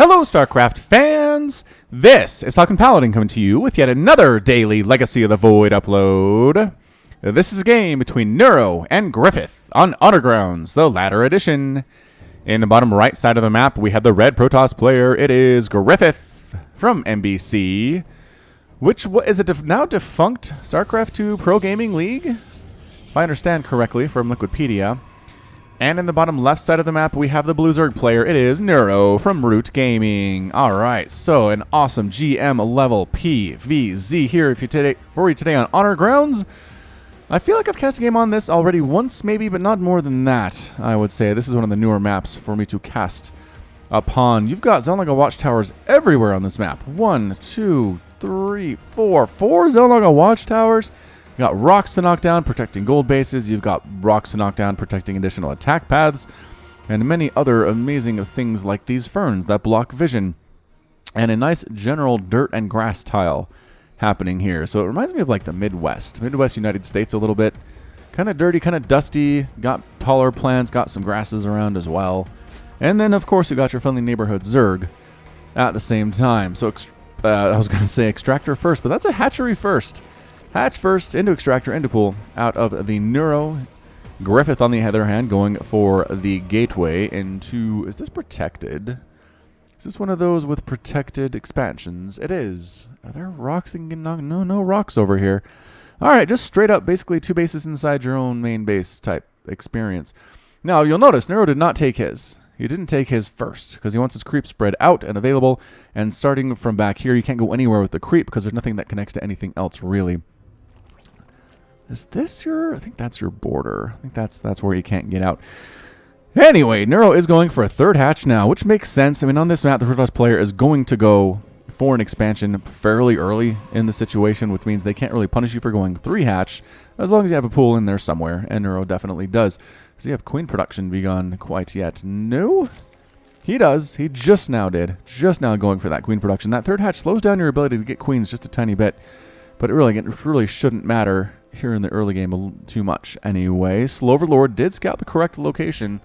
Hello, StarCraft fans! This is Talkin' Paladin coming to you with yet another daily Legacy of the Void upload. This is a game between Neuro and Griffith on Honorgrounds, the latter edition. In the bottom right side of the map, we have the red Protoss player. It is Griffith from NBC, which is a now defunct StarCraft 2 Pro Gaming League, if I understand correctly from Wikipedia. And in the bottom left side of the map, we have the blue Zerg player. It is Neuro from Root Gaming. Alright, so an awesome GM level PVZ here for you today on Honorgrounds. I feel like I've cast a game on this already once, maybe, but not more than that, I would say. This is one of the newer maps for me to cast upon. You've got Xel'Naga watchtowers everywhere on this map. 1, 2, 3, 4. 4 Xel'Naga watchtowers. You got rocks to knock down, protecting gold bases. You've got rocks to knock down, protecting additional attack paths, and many other amazing things like these ferns that block vision, and a nice general dirt and grass tile happening here. So it reminds me of like the Midwest United States a little bit. Kind of dirty, kind of dusty. Got taller plants, got some grasses around as well. And then, of course, you got your friendly neighborhood Zerg at the same time. So I was going to say extractor first, but that's a hatchery first. Hatch first, into extractor, into pool, out of the Neuro. Griffith, on the other hand, going for the gateway into... Is this protected? Is this one of those with protected expansions? It is. Are there rocks that can knock? No rocks over here. Alright, just straight up, basically 2 bases inside your own main base type experience. Now, you'll notice Neuro did not take his. He didn't take his first, because he wants his creep spread out and available. And starting from back here, you can't go anywhere with the creep, because there's nothing that connects to anything else, really. Is this your... I think that's your border. I think that's where you can't get out. Anyway, Neuro is going for a third hatch now, which makes sense. I mean, on this map, the Protoss player is going to go for an expansion fairly early in the situation, which means they can't really punish you for going 3 hatch, as long as you have a pool in there somewhere, and Neuro definitely does. Does he have queen production begun quite yet? No? He does. He just now did. Just now going for that queen production. That third hatch slows down your ability to get queens just a tiny bit, but it really shouldn't matter here in the early game too much anyway. Sloverlord did scout the correct location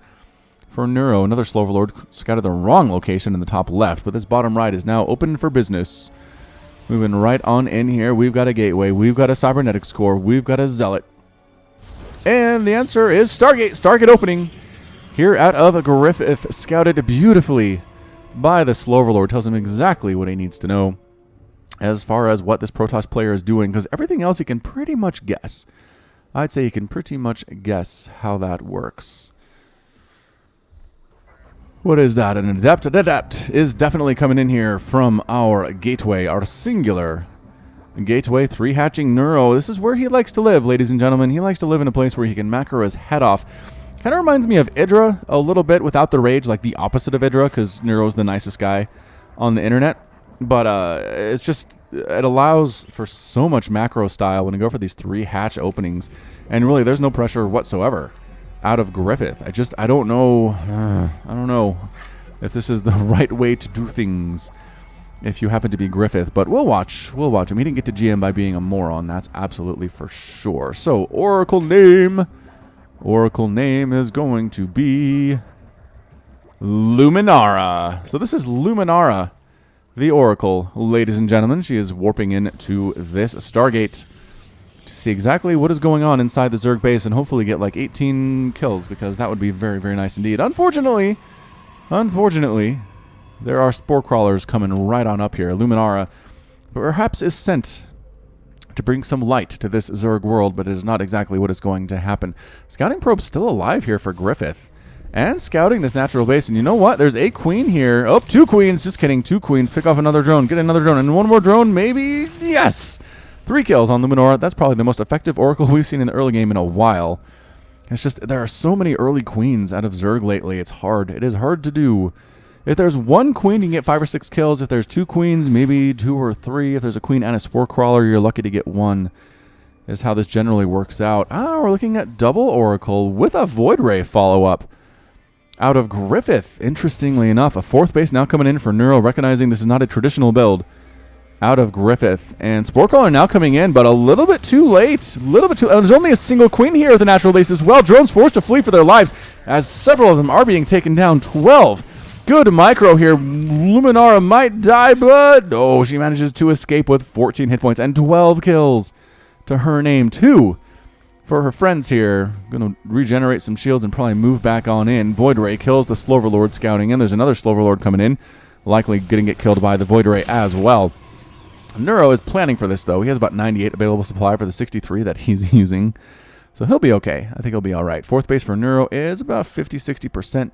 for Neuro. Another Sloverlord scouted the wrong location in the top left, but this bottom right is now open for business. Moving right on in here, we've got a gateway, we've got a cybernetics core, we've got a zealot. And the answer is Stargate. Stargate opening here out of Griffith, scouted beautifully by the Sloverlord. Tells him exactly what he needs to know as far as what this Protoss player is doing, because everything else you can pretty much guess. I'd say you can pretty much guess how that works. What is that? An adept? An adept is definitely coming in here from our gateway, our singular gateway. 3 hatching Neuro. This is where he likes to live, ladies and gentlemen. He likes to live in a place where he can macro his head off. Kind of reminds me of Idra a little bit without the rage, like the opposite of Idra, because Neuro's the nicest guy on the internet. But it's just, it allows for so much macro style when you go for these 3 hatch openings. And really, there's no pressure whatsoever out of Griffith. I don't know if this is the right way to do things if you happen to be Griffith. But we'll watch. We'll watch him. He didn't get to GM by being a moron. That's absolutely for sure. So, Oracle name. Oracle name is going to be Luminara. So this is Luminara, the Oracle, ladies and gentlemen. She is warping into this Stargate to see exactly what is going on inside the Zerg base and hopefully get like 18 kills, because that would be very, very nice indeed. Unfortunately, there are spore crawlers coming right on up here. Luminara perhaps is sent to bring some light to this Zerg world, but it is not exactly what is going to happen. Scouting probe still alive here for Griffith, and scouting this natural base. And you know what? There's a queen here. Oh, 2 queens. Just kidding. 2 queens. Pick off another drone. Get another drone. And 1 more drone, maybe? Yes! 3 kills on Luminara. That's probably the most effective Oracle we've seen in the early game in a while. It's just, there are so many early queens out of Zerg lately. It's hard. It is hard to do. If there's 1 queen, you can get 5 or 6 kills. If there's 2 queens, maybe 2 or 3. If there's a queen and a spore crawler, you're lucky to get 1. Is how this generally works out. We're looking at double Oracle with a Void Ray follow-up out of Griffith. Interestingly enough, a 4th base now coming in for Neuro, recognizing this is not a traditional build out of Griffith. And Spore Crawler now coming in, but a little bit too late. There's only a single queen here at the natural base as well. Drones forced to flee for their lives as several of them are being taken down. 12 Good micro here. Luminara might die, but oh, she manages to escape with 14 hit points and 12 kills to her name. 2 for her friends here. Going to regenerate some shields and probably move back on in. Void Ray kills the Sloverlord scouting in. There's another Sloverlord coming in. Likely going to get killed by the Void Ray as well. Neuro is planning for this, though. He has about 98 available supply for the 63 that he's using. So he'll be okay. I think he'll be all right. Fourth base for Neuro is about 50-60%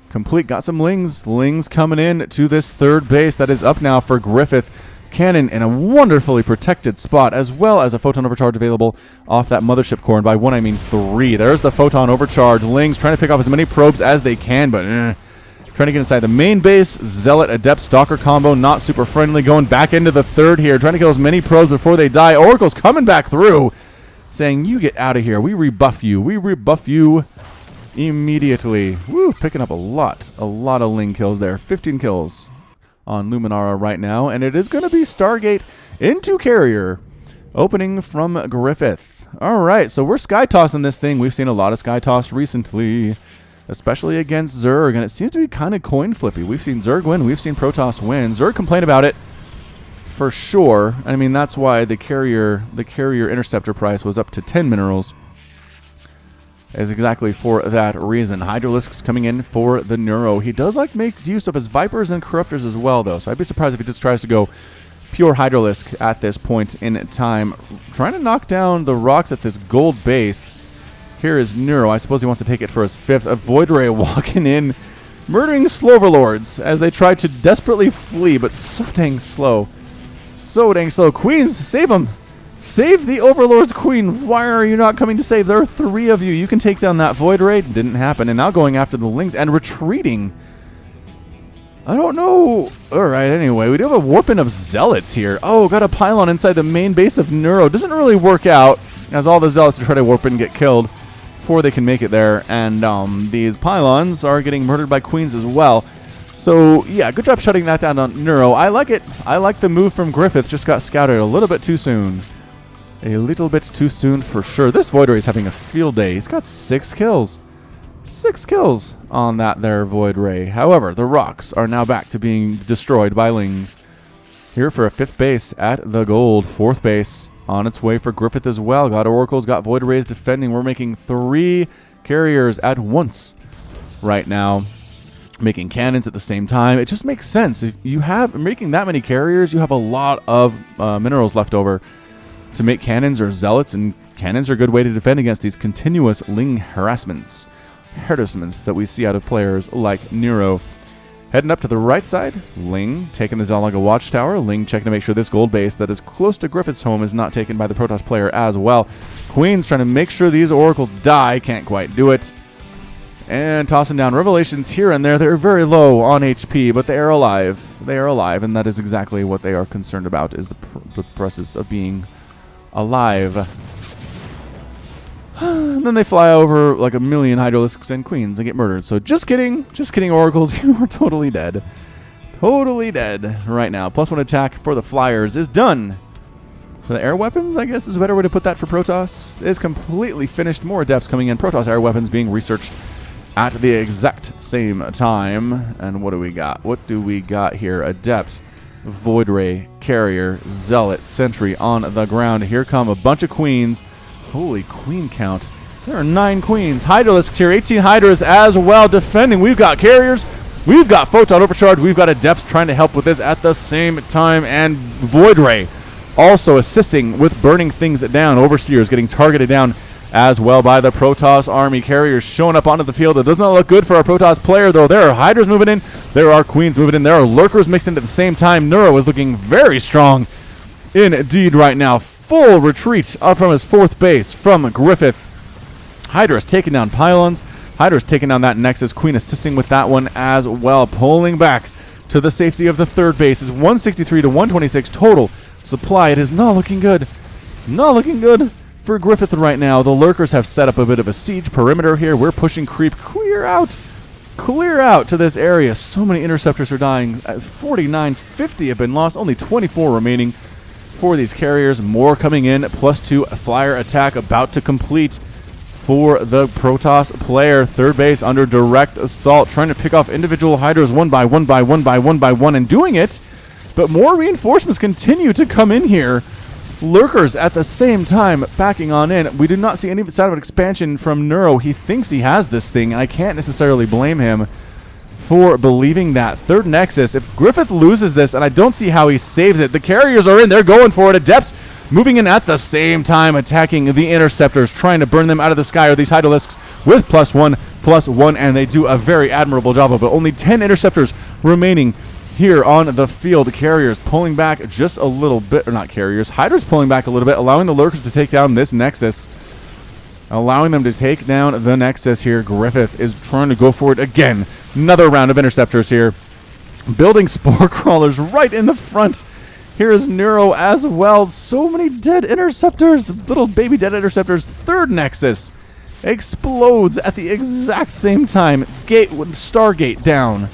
complete. Got some Lings. Lings coming in to this third base that is up now for Griffith. Cannon in a wonderfully protected spot, as well as a Photon Overcharge available off that Mothership core. And by one, I mean 3. There's the Photon Overcharge. Lings trying to pick off as many probes as they can, but trying to get inside the main base. Zealot, Adept, Stalker combo, not super friendly. Going back into the third here, trying to kill as many probes before they die. Oracle's coming back through, saying, you get out of here. We rebuff you. We rebuff you immediately. Woo, picking up a lot of Ling kills there. 15 kills on Luminara right now, and it is going to be Stargate into Carrier, opening from Griffith. All right, so we're sky tossing this thing. We've seen a lot of sky toss recently, especially against Zerg, and it seems to be kind of coin flippy. We've seen Zerg win, we've seen Protoss win. Zerg complain about it for sure. I mean, that's why the carrier interceptor price was up to 10 minerals. Is exactly for that reason. Hydralisk's coming in for the Neuro. He does like make use of his Vipers and Corruptors as well, though, so I'd be surprised if he just tries to go pure Hydralisk at this point in time. Trying to knock down the rocks at this gold base. Here is Neuro. I suppose he wants to take it for his 5th. A Void Ray walking in, murdering Sloverlords as they try to desperately flee, but so dang slow. So dang slow. Queens, save him! Save the Overlord's Queen. Why are you not coming to save? There are 3 of you. You can take down that Void Ray. Didn't happen. And now going after the Lings and retreating. I don't know. All right, anyway. We do have a warping of Zealots here. Oh, got a pylon inside the main base of Neuro. Doesn't really work out, as all the Zealots try to warp in and get killed before they can make it there. And these pylons are getting murdered by Queens as well. So, yeah, good job shutting that down on Neuro. I like it. I like the move from Griffith. Just got scouted a little bit too soon. A little bit too soon for sure. This Void Ray is having a field day. He's got 6 kills. 6 kills on that there Void Ray. However, the rocks are now back to being destroyed by Lings. Here for a 5th base at the gold. 4th base on its way for Griffith as well. Got Oracles, got Void Rays defending. We're making 3 carriers at once right now. Making cannons at the same time. It just makes sense. If you have making that many carriers, you have a lot of minerals left over to make cannons or zealots, and cannons are a good way to defend against these continuous Ling harassments that we see out of players like Neuro. Heading up to the right side, Ling taking the Zalaga Watchtower. Ling checking to make sure this gold base that is close to Griffith's home is not taken by the Protoss player as well. Queen's trying to make sure these Oracles die. Can't quite do it. And tossing down Revelations here and there. They're very low on HP, but they are alive. They are alive, and that is exactly what they are concerned about, is the process of being alive. And then they fly over like a million Hydralisks and Queens and get murdered. So just kidding, Oracles. You are totally dead. Totally dead right now. +1 attack for the Flyers is done. For the air weapons, I guess is a better way to put that for Protoss, is completely finished. More Adepts coming in. Protoss air weapons being researched at the exact same time. And what do we got? What do we got here? Adept, Void Ray, Carrier, Zealot, Sentry on the ground. Here come a bunch of Queens. Holy Queen count. There are 9 Queens. Hydralisks here, 18 Hydras as well defending. We've got Carriers. We've got Photon Overcharge. We've got Adepts trying to help with this at the same time. And Void Ray also assisting with burning things down. Overseers getting targeted down as well by the Protoss army. Carriers showing up onto the field. It does not look good for our Protoss player, though. There are Hydras moving in. There are Queens moving in. There are Lurkers mixed in at the same time. Neuro is looking very strong indeed right now. Full retreat up from his 4th base from Griffith. Hydra's taking down pylons. Hydra's taking down that Nexus. Queen assisting with that one as well. Pulling back to the safety of the 3rd base. Is 163 to 126 total supply. It is not looking good. Not looking good for Griffith right now. The Lurkers have set up a bit of a siege perimeter here. We're pushing creep clear out to this area. So many interceptors are dying. 49, 50 have been lost. Only 24 remaining for these carriers. More coming in. +2 flyer attack about to complete for the Protoss player. Third base under direct assault, trying to pick off individual Hydras one by one, and doing it. But more reinforcements continue to come in here. Lurkers at the same time backing on in. We do not see any sign of an expansion from Neuro. He thinks he has this thing, and I can't necessarily blame him for believing that. Third Nexus. If Griffith loses this, and I don't see how he saves it, the carriers are in. They're going for it. Adepts moving in at the same time, attacking the interceptors, trying to burn them out of the sky, or these Hydralisks with +1/+1, and they do a very admirable job of it. Only 10 interceptors remaining here on the field. Carriers pulling back just a little bit, or not carriers, Hydras pulling back a little bit, allowing the Lurkers to take down this Nexus. Allowing them to take down the Nexus here. Griffith is trying to go for it again. Another round of interceptors here. Building spore crawlers right in the front. Here is Neuro as well. So many dead interceptors. The little baby dead interceptors. Third Nexus explodes at the exact same time. Stargate down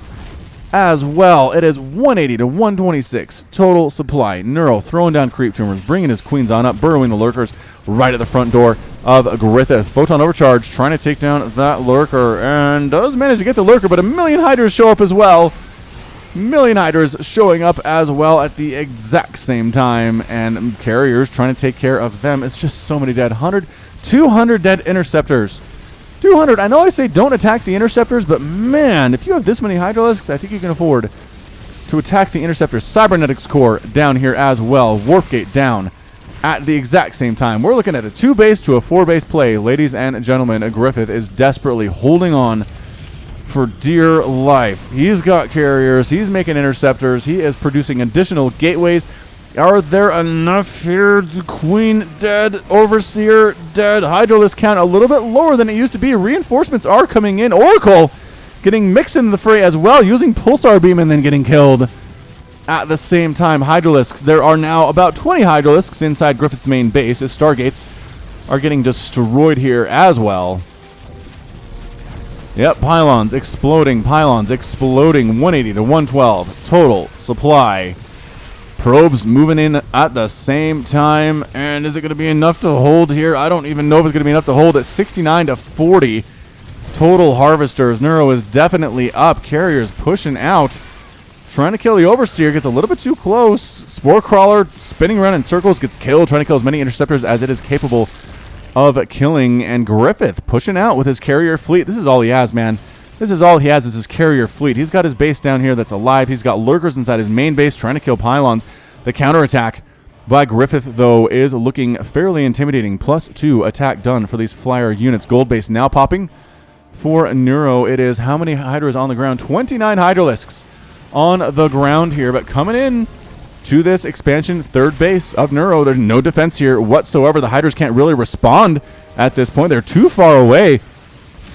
as well. It is 180 to 126 total supply. Neuro throwing down creep tumors, bringing his queens on up, burrowing the Lurkers right at the front door of Griffith. Photon overcharge, trying to take down that Lurker, and does manage to get the Lurker, but a million Hydras show up as well. Million Hydras showing up as well at the exact same time, and carriers trying to take care of them. It's just so many dead. 200 dead interceptors. 200. I know I say don't attack the interceptors, but man, if you have this many Hydralisks, I think you can afford to attack the interceptors. Cybernetics core down here as well. Warp gate down at the exact same time. We're looking at a 2-base to a 4-base play. Ladies and gentlemen, Griffith is desperately holding on for dear life. He's got carriers. He's making interceptors. He is producing additional gateways. Are there enough here? Queen dead. Overseer dead. Hydralisk count a little bit lower than it used to be. Reinforcements are coming in. Oracle getting mixed into the fray as well, using Pulsar Beam and then getting killed at the same time. Hydralisks. There are now about 20 Hydralisks inside Griffith's main base as Stargates are getting destroyed here as well. Yep, pylons exploding. 180 to 112 total supply. Probes moving in at the same time, and is it going to be enough to hold here? I don't even know if it's going to be enough to hold at 69 to 40 total harvesters. Neuro is definitely up. Carriers pushing out, trying to kill the Overseer. Gets a little bit too close. Spore Crawler spinning around in circles, gets killed, trying to kill as many interceptors as it is capable of killing. And Griffith pushing out with his carrier fleet. This is all he has, man. This is all he has, is his carrier fleet. He's got his base down here that's alive. He's got Lurkers inside his main base trying to kill pylons. The counterattack by Griffith, though, is looking fairly intimidating. +2 attack done for these flyer units. Gold base now popping for Neuro. It is how many Hydras on the ground? 29 Hydralisks on the ground here, but coming in to this expansion third base of Neuro. There's no defense here whatsoever. The Hydras can't really respond at this point. They're too far away.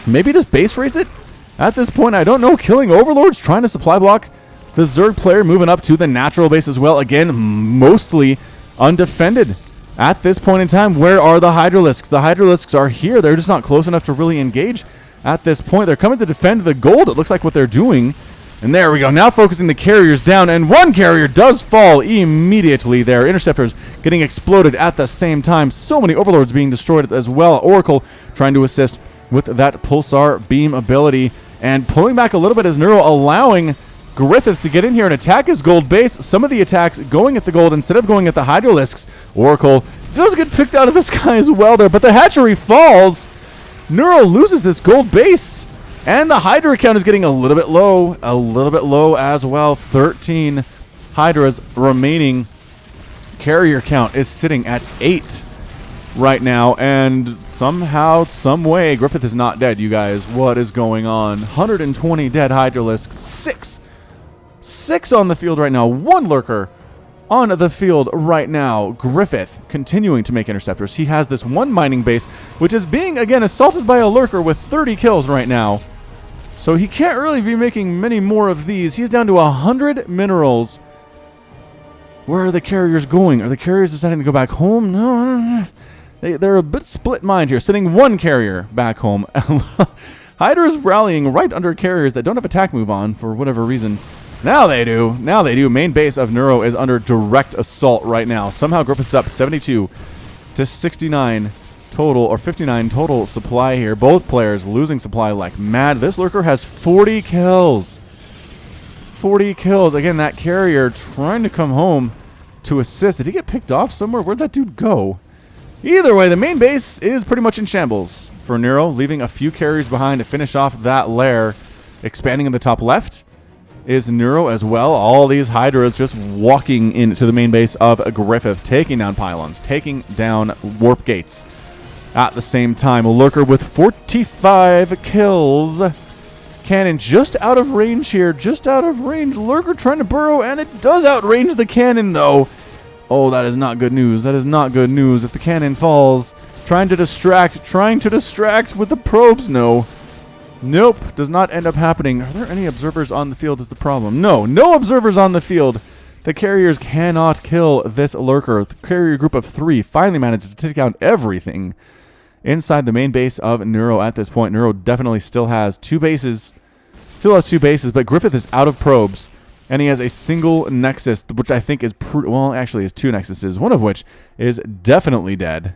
Maybe just base race it? At this point, I don't know. Killing Overlords, trying to supply block the Zerg player, moving up to the natural base as well. Again, mostly undefended at this point in time. Where are the Hydralisks? The Hydralisks are here. They're just not close enough to really engage at this point. They're coming to defend the gold. It looks like what they're doing. And there we go. Now focusing the carriers down. And one carrier does fall immediately there. Interceptors getting exploded at the same time. So many Overlords being destroyed as well. Oracle trying to assist with that Pulsar Beam ability. And pulling back a little bit as Neuro, allowing Griffith to get in here and attack his gold base. Some of the attacks going at the gold instead of going at the Hydralisks. Oracle does get picked out of the sky as well there, but the hatchery falls. Neuro loses this gold base, and the Hydra count is getting a little bit low as well. 13 Hydras remaining. Carrier count is sitting at 8 right now, and somehow, some way, Griffith is not dead, you guys. What is going on? 120 dead Hydralisks. Six on the field right now. One Lurker on the field right now. Griffith continuing to make interceptors. He has this one mining base, which is being, again, assaulted by a Lurker with 30 kills right now. So he can't really be making many more of these. He's down to 100 minerals. Where are the carriers going? Are the carriers deciding to go back home? No, I don't know. They're a bit split mind here, sending one carrier back home. Hydra's rallying right under carriers that don't have attack move on for whatever reason. Now they do. Main base of Neuro is under direct assault right now. Somehow Griffith's up 72 to 69 total, or 59 total supply here. Both players losing supply like mad. This lurker has 40 kills. 40 kills. Again, that carrier trying to come home to assist. Did he get picked off somewhere? Where'd that dude go? Either way, the main base is pretty much in shambles for Neuro, leaving a few carriers behind to finish off that lair. Expanding in the top left is Neuro as well. All these Hydras just walking into the main base of Griffith, taking down pylons, taking down warp gates. At the same time, a lurker with 45 kills. Cannon just out of range here, just out of range. Lurker trying to burrow, and it does outrange the cannon, though. Oh, that is not good news. That is not good news. If the cannon falls, trying to distract with the probes. No. Nope, does not end up happening. Are there any observers on the field is the problem? No, no observers on the field. The carriers cannot kill this lurker. The carrier group of 3 finally manages to take down everything inside the main base of Neuro at this point. Neuro definitely still has 2 bases. Still has 2 bases, but Griffith is out of probes. And he has a single nexus, which I think is... well, actually, he has 2 nexuses, one of which is definitely dead.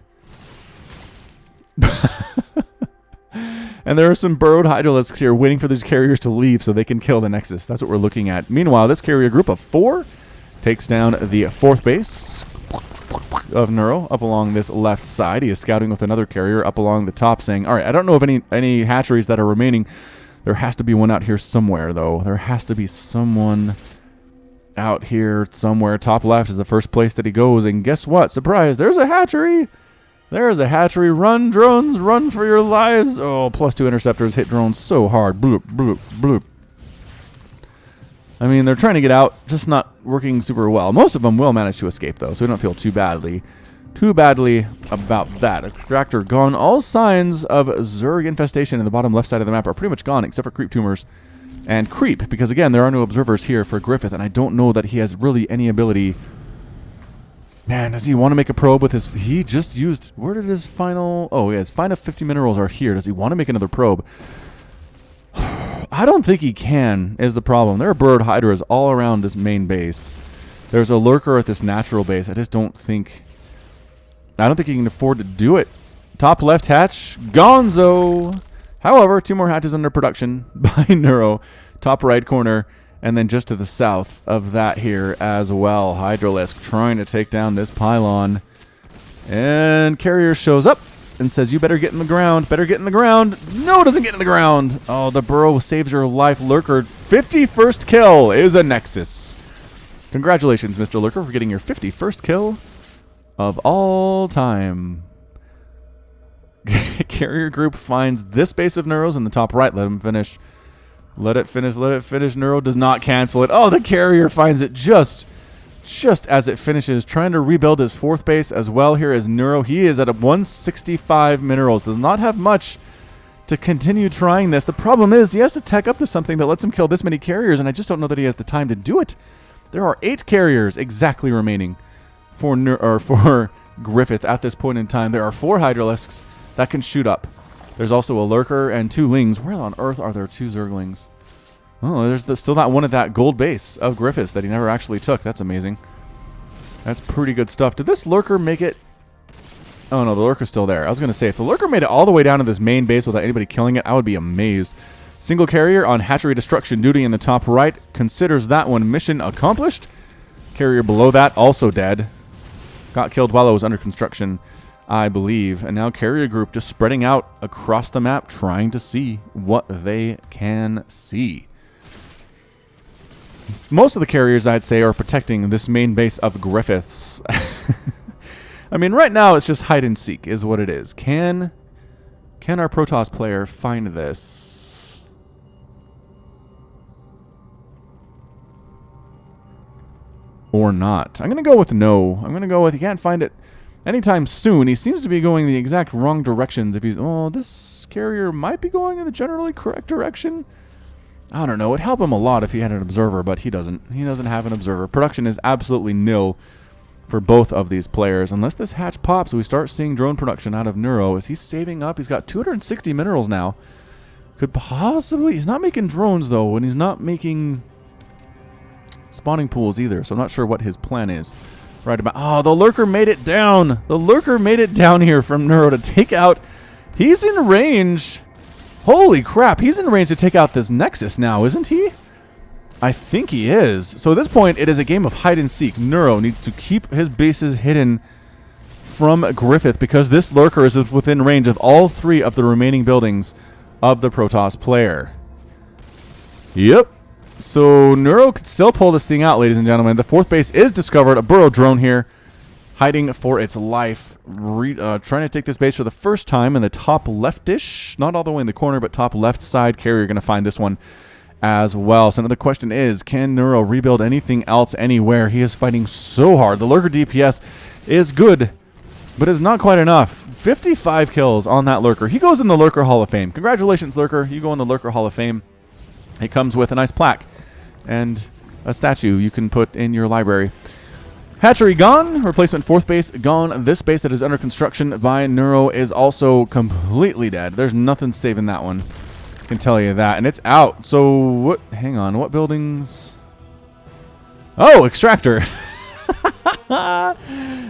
And there are some burrowed Hydralisks here waiting for these carriers to leave so they can kill the nexus. That's what we're looking at. Meanwhile, this carrier group of 4 takes down the 4th base of Neuro up along this left side. He is scouting with another carrier up along the top, saying, all right, I don't know of any hatcheries that are remaining. There has to be one out here somewhere, though. There has to be someone out here somewhere. Top left is the first place that he goes, and guess what? Surprise, there's a hatchery! There's a hatchery. Run, drones, run for your lives. Oh, +2 interceptors hit drones so hard. Bloop, bloop, bloop. I mean, they're trying to get out, just not working super well. Most of them will manage to escape, though, so we don't feel too badly about that. Extractor gone. All signs of Zerg infestation in the bottom left side of the map are pretty much gone, except for creep tumors and creep, because, again, there are no observers here for Griffith, and I don't know that he has really any ability. Man, does he want to make a probe with his... He just used... Where did his final... Oh, yeah, his final 50 minerals are here. Does he want to make another probe? I don't think he can, is the problem. There are bird hydras all around this main base. There's a lurker at this natural base. I just don't think... I don't think he can afford to do it. Top left hatch, gonzo! However, 2 more hatches under production by Neuro. Top right corner... And then just to the south of that here as well, Hydralisk trying to take down this pylon. And carrier shows up and says, you better get in the ground. Better get in the ground. No, it doesn't get in the ground. Oh, the burrow saves your life. Lurker, 51st kill is a Nexus. Congratulations, Mr. Lurker, for getting your 51st kill of all time. Carrier group finds this base of Neuros in the top right. Let him finish. Let it finish, let it finish. Neuro does not cancel it. Oh, the carrier finds it just as it finishes. Trying to rebuild his 4th base as well. Here is Neuro. He is at 165 minerals. Does not have much to continue trying this. The problem is he has to tech up to something that lets him kill this many carriers, and I just don't know that he has the time to do it. There are 8 carriers exactly remaining for Griffith at this point in time. There are 4 Hydralisks that can shoot up. There's also a lurker and 2 lings. Where on earth are there 2 zerglings? Oh, there's still that one at that gold base of Griffith's that he never actually took. That's amazing. That's pretty good stuff. Did this lurker make it? Oh, no, the lurker's still there. I was going to say, if the lurker made it all the way down to this main base without anybody killing it, I would be amazed. Single carrier on hatchery destruction duty in the top right. Considers that one mission accomplished. Carrier below that, also dead. Got killed while it was under construction, I believe. And now carrier group just spreading out across the map, trying to see what they can see. Most of the carriers, I'd say, are protecting this main base of Griffith's. I mean, right now it's just hide and seek is what it is. Can our Protoss player find this? Or not? I'm going to go with no. I'm going to go with he can't find it anytime soon. He seems to be going the exact wrong directions. If he's... Oh, this carrier might be going in the generally correct direction. I don't know. It'd help him a lot if he had an observer, but he doesn't. He doesn't have an observer. Production is absolutely nil for both of these players. Unless this hatch pops, we start seeing drone production out of Neuro. Is he saving up? He's got 260 minerals now. Could possibly... He's not making drones, though, and he's not making spawning pools either, so I'm not sure what his plan is. right about... Oh, the Lurker made it down. The Lurker made it down here from Neuro to take out... He's in range. Holy crap. He's in range to take out this Nexus now, isn't he? I think he is. So at this point, it is a game of hide and seek. Neuro needs to keep his bases hidden from Griffith because this Lurker is within range of all 3 of the remaining buildings of the Protoss player. Yep. So Neuro could still pull this thing out, ladies and gentlemen. The 4th base is discovered. A burrow drone here, hiding for its life. Trying to take this base for the first time in the top leftish. Not all the way in the corner, but top left side. Carrier going to find this one as well. So another question is, can Neuro rebuild anything else anywhere? He is fighting so hard. The Lurker DPS is good, but it's not quite enough. 55 kills on that Lurker. He goes in the Lurker Hall of Fame. Congratulations, Lurker. You go in the Lurker Hall of Fame. It comes with a nice plaque and a statue you can put in your library. Hatchery gone. Replacement 4th base gone. This base that is under construction by Neuro is also completely dead. There's nothing saving that one. I can tell you that. And it's out. So, what? Hang on. What buildings? Oh, extractor.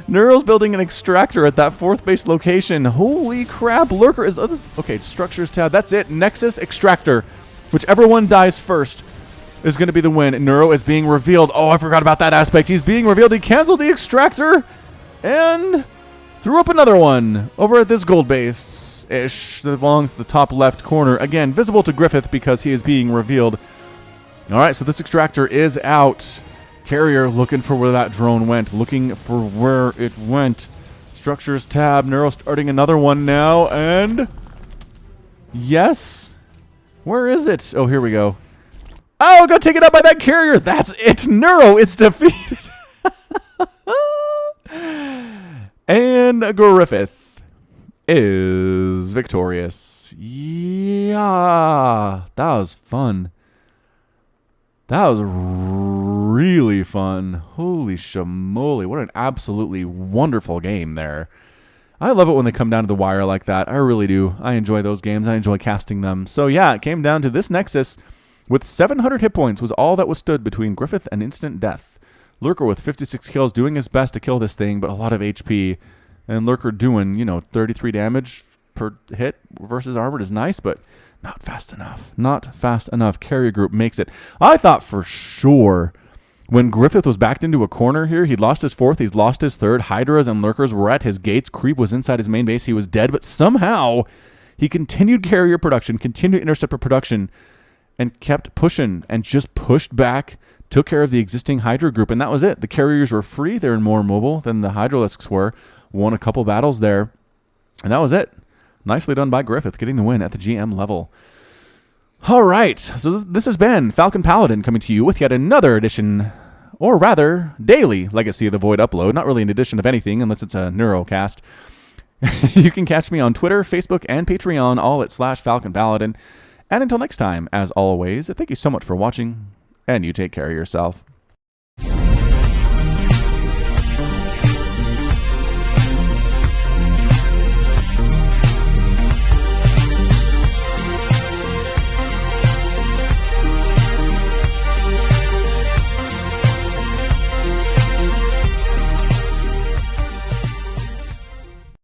Neuro's building an extractor at that 4th base location. Holy crap. Lurker is... Oh, this, okay, structures tab. That's it. Nexus extractor. Whichever one dies first is going to be the win. Neuro is being revealed. Oh, I forgot about that aspect. He's being revealed. He canceled the extractor and threw up another one over at this gold base-ish that belongs to the top left corner. Again, visible to Griffith because he is being revealed. All right, so this extractor is out. Carrier looking for where that drone went. Looking for where it went. Structures tab. Neuro starting another one now. And yes. Where is it? Oh, here we go. Oh, got taken out by that carrier. That's it. Neuro is defeated. And Griffith is victorious. Yeah. That was fun. That was really fun. Holy shamoly. What an absolutely wonderful game there. I love it when they come down to the wire like that. I really do. I enjoy those games. I enjoy casting them. So yeah, it came down to this Nexus with 700 hit points was all that was stood between Griffith and instant death. Lurker with 56 kills doing his best to kill this thing, but a lot of HP. And Lurker doing, 33 damage per hit versus Armored is nice, but not fast enough. Not fast enough. Carrier group makes it. I thought for sure when Griffith was backed into a corner here, he'd lost his 4th, he's lost his 3rd. Hydras and Lurkers were at his gates. Creep was inside his main base. He was dead, but somehow he continued carrier production, continued interceptor production, and kept pushing and just pushed back, took care of the existing Hydra group, and that was it. The carriers were free. They're more mobile than the Hydralisks were. Won a couple battles there, and that was it. Nicely done by Griffith, getting the win at the GM level. All right, so this has been Falcon Paladin coming to you with yet another edition, or rather, daily Legacy of the Void upload. Not really an edition of anything unless it's a Neurocast. You can catch me on Twitter, Facebook, and Patreon, all at /Falcon Paladin. And until next time, as always, thank you so much for watching, and you take care of yourself.